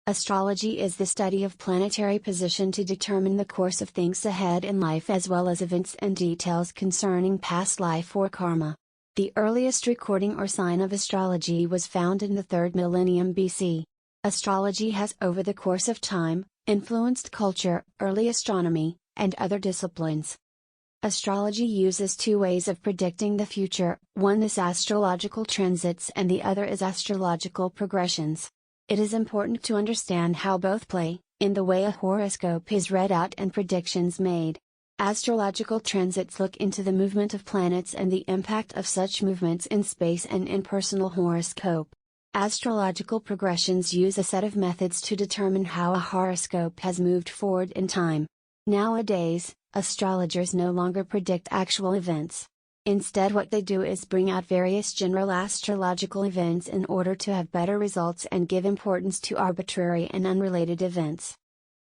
Astrology is the study of planetary position to determine the course of things ahead in life as well as events and details concerning past life or karma. The earliest recording or sign of astrology was found in the 3rd millennium BC. Astrology has over the course of time, influenced culture, early astronomy, and other disciplines. Astrology uses two ways of predicting the future, one is astrological transits and the other is astrological progressions. It is important to understand how both play, in the way a horoscope is read out and predictions made. Astrological transits look into the movement of planets and the impact of such movements in space and in personal horoscope. Astrological progressions use a set of methods to determine how a horoscope has moved forward in time. Nowadays, astrologers no longer predict actual events. Instead, what they do is bring out various general astrological events in order to have better results and give importance to arbitrary and unrelated events.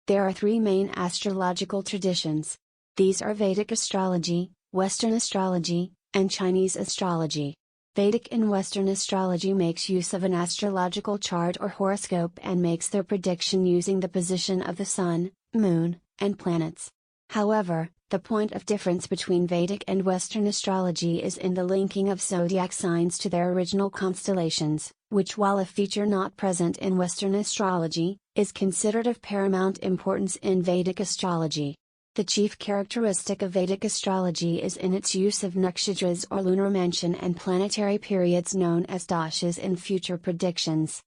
There are three main astrological traditions. These are Vedic astrology, Western astrology, and Chinese astrology. Vedic and Western astrology makes use of an astrological chart or horoscope and makes their prediction using the position of the sun, moon, and planets. However, the point of difference between Vedic and Western astrology is in the linking of zodiac signs to their original constellations, which, while a feature not present in Western astrology, is considered of paramount importance in Vedic astrology. The chief characteristic of Vedic astrology is in its use of nakshatras or lunar mansion and planetary periods known as dashas in future predictions.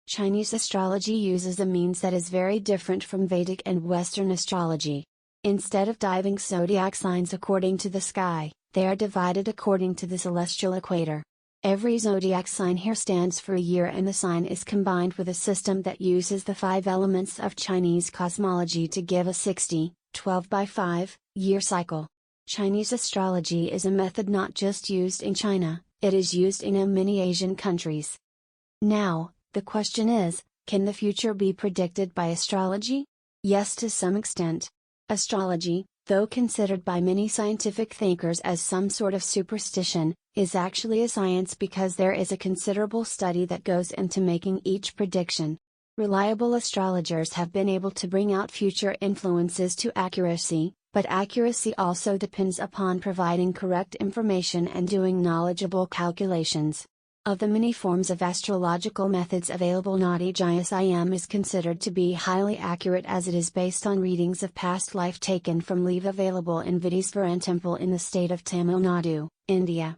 Chinese astrology uses a means that is very different from Vedic and Western astrology. Instead of diving zodiac signs according to the sky, they are divided according to the celestial equator. Every zodiac sign here stands for a year and the sign is combined with a system that uses the 5 elements of Chinese cosmology to give a 60, 12 by 5, year cycle. Chinese astrology is a method not just used in China, it is used in many Asian countries. Now, the question is, can the future be predicted by astrology? Yes, to some extent. Astrology, though considered by many scientific thinkers as some sort of superstition, is actually a science because there is a considerable study that goes into making each prediction. Reliable astrologers have been able to bring out future influences to accuracy, but accuracy also depends upon providing correct information and doing knowledgeable calculations. Of the many forms of astrological methods available, Nadi Jyasayam is considered to be highly accurate as it is based on readings of past life taken from leave available in Vidisvaran temple in the state of Tamil Nadu, India.